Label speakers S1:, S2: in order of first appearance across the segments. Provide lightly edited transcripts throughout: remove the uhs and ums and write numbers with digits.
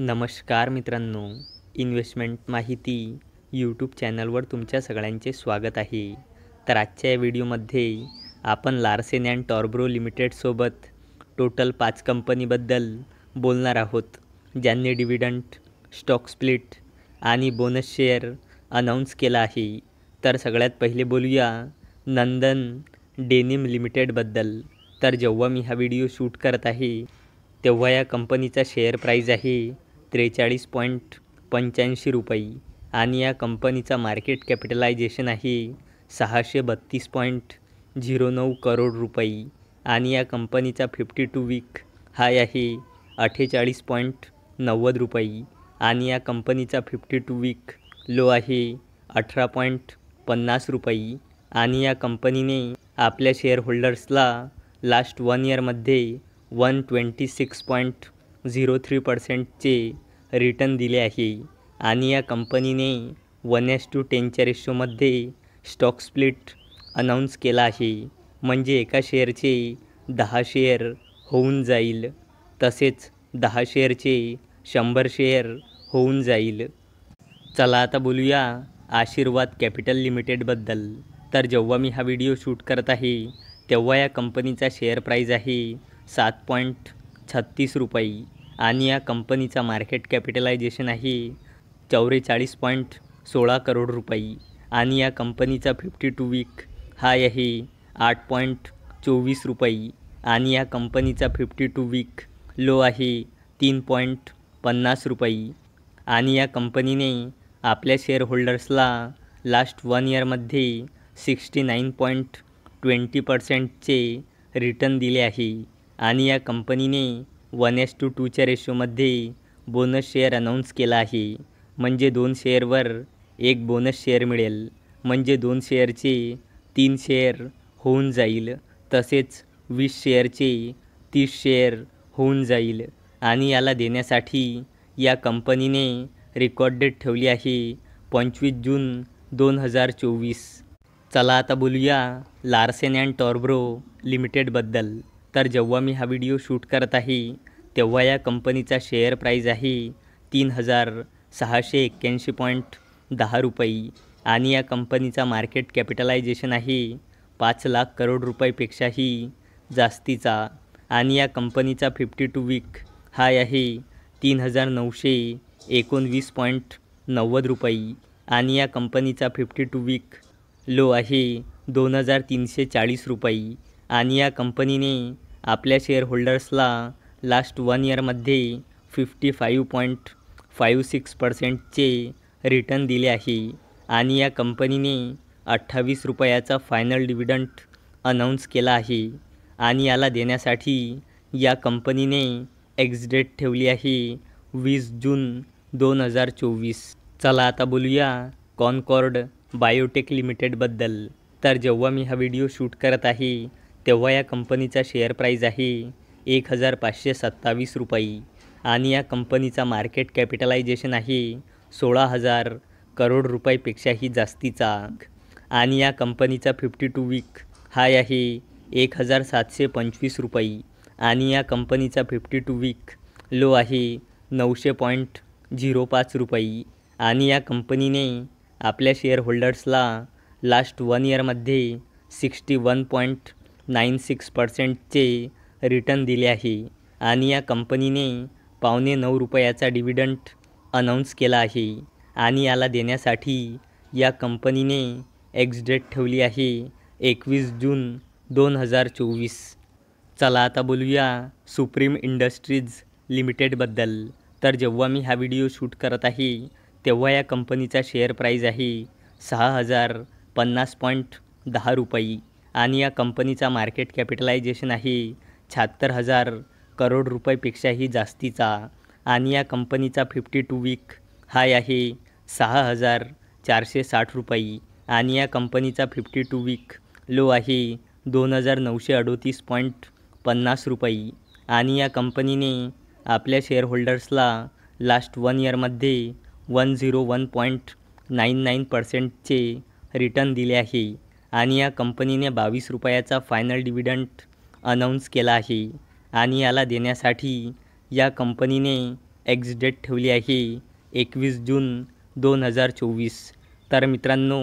S1: नमस्कार मित्रांनो, इन्व्हेस्टमेंट माहिती यूट्यूब चॅनलवर तुमच्या सगळ्यांचे स्वागत आहे. तर आजच्या या व्हिडिओमध्ये आपण लार्सन अँड टॉर्ब्रो लिमिटेडसोबत टोटल 5 कंपनीबद्दल बोलणार आहोत, ज्यांनी डिव्हिडंड, स्टॉक स्प्लिट आणि बोनस शेअर अनाऊन्स केला आहे. तर सगळ्यात पहिले बोलूया नंदन डेनिम लिमिटेडबद्दल. तर जेव्हा मी हा व्हिडिओ शूट करत आहे तेव्हा या कंपनीचा शेअर प्राईज आहे 43.85 रुपये आणि या कंपनीचा मार्केट कॅपिटलायझेशन आहे 632.09 करोड रुपये आणि या कंपनीचा 52 वीक हाय आहे 48.90 रुपये आणि या कंपनीचा 52 वीक लो आहे 18.50 रुपये आणि या कंपनीने आपल्या शेअर होल्डर्सला लास्ट 1 इयरमध्ये 126.03%चे रिटर्न दिले आहे आणि या कंपनीने 1:10च्या रेशोमध्ये स्टॉक स्प्लिट अनाऊन्स केला आहे. म्हणजे एका शेअरचे 10 शेअर होऊन जाईल, तसेच 10 शेअरचे 100 शेअर होऊन जाईल. चला आता बोलूया आशीर्वाद कॅपिटल लिमिटेडबद्दल. तर जेव्हा मी हा व्हिडिओ शूट करत आहे तेव्हा या कंपनीचा शेअर प्राईज आहे 7.36 रुपये आणि या कंपनीचा मार्केट कॅपिटलायझेशन आहे 44.16 करोड रुपये आणि या कंपनीचा 52 वीक हाय आहे 8.24 रुपये आणि या कंपनीचा 52 वीक लो आहे 3.50 रुपये आणि या कंपनीने आपल्या शेअर होल्डर्सला लास्ट 1 इयरमध्ये 69.20%चे रिटर्न दिले आहे आणि या कंपनीने 1:2च्या रेशोमध्ये बोनस शेअर अनाऊन्स केला आहे. म्हणजे 2 शेअरवर 1 बोनस शेअर मिळेल, म्हणजे 2 शेअरचे 3 शेअर होऊन जाईल, तसेच 20 शेअरचे 30 शेअर होऊन जाईल आणि याला देण्यासाठी या कंपनीने रेकॉर्ड डेट ठेवली आहे 25 जून 2024. चला आता बोलूया लार्सन अँड टॉर्ब्रो लिमिटेडबद्दल. तर जेव्हा मी हा व्हिडिओ शूट करत आहे तेव्हा या कंपनीचा शेअर प्राईज आहे 3,681.10 रुपये आणि या कंपनीचा मार्केट कॅपिटलायझेशन आहे 5 लाख करोड रुपयेपेक्षाही जास्तीचा आणि या कंपनीचा 52 वीक हाय आहे 3,919.90 रुपये आणि या कंपनीचा 52 वीक लो आहे 2,340 रुपये आणि या कंपनीने आपल्या शेअर होल्डर्सला लास्ट 1 इयरमध्ये 55.56%चे रिटर्न दिले आहे आणि या कंपनीने 28 रुपयाचा फायनल डिव्हिडंड अनाऊन्स केला आहे आणि याला देण्यासाठी या कंपनीने एक्स डेट ठेवली आहे 20 जून 2024. चला आता बोलूया कॉनकॉर्ड बायोटेक लिमिटेडबद्दल. तर जेव्हा मी हा व्हिडिओ शूट करत आहे तेव्हा या कंपनीचा शेअर प्राईज आहे 1,527 रुपये आणि या कंपनीचा मार्केट कॅपिटलायझेशन आहे 16,000 करोड रुपयेपेक्षाही जास्तीचा आणि या कंपनीचा 52 वीक हाय आहे 1,725 रुपये आणि या कंपनीचा 52 वीक लो आहे 900.05 रुपये आणि या कंपनीने आपल्या शेअर होल्डर्सला लास्ट 1 इयरमध्ये 61.96%चे रिटर्न दिले आहे आणि या कंपनीने 8.95 रुपयाचा डिव्हिडंड अनाऊन्स केला आहे आणि याला देण्यासाठी या कंपनीने एक्स डेट ठेवली आहे 21 जून 2024. चला आता बोलूया सुप्रीम इंडस्ट्रीज लिमिटेडबद्दल. तर जेव्हा मी हा व्हिडिओ शूट करत आहे तेव्हा या कंपनीचा शेअर प्राईज आहे 6,050.10 रुपये आणि या कंपनीचा मार्केट कॅपिटलायझेशन आहे 76,000 करोड रुपयेपेक्षाही जास्तीचा आणि या कंपनीचा 52 वीक हाय आहे 6,460 रुपये आणि या कंपनीचा 52 वीक लो आहे 2,938.50 रुपये आणि या कंपनीने आपल्या शेअर होल्डर्सला लास्ट 1 इयरमध्ये 101.99%चे रिटर्न दिले आहे आणि या कंपनीने 22 रुपयाचा फायनल डिव्हिडंड अनाऊन्स केला आहे आणि याला देण्यासाठी या कंपनीने एक्स डेट ठेवली आहे 21 जून 2024. तर मित्रांनो,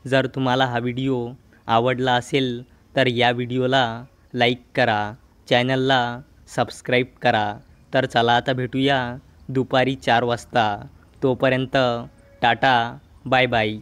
S1: जर तुम्हाला हा व्हिडिओ आवडला असेल तर या व्हिडिओला लाईक करा, चॅनलला सबस्क्राईब करा. तर चला आता भेटूया दुपारी 4 वाजता. तोपर्यंत टाटा, बाय बाय.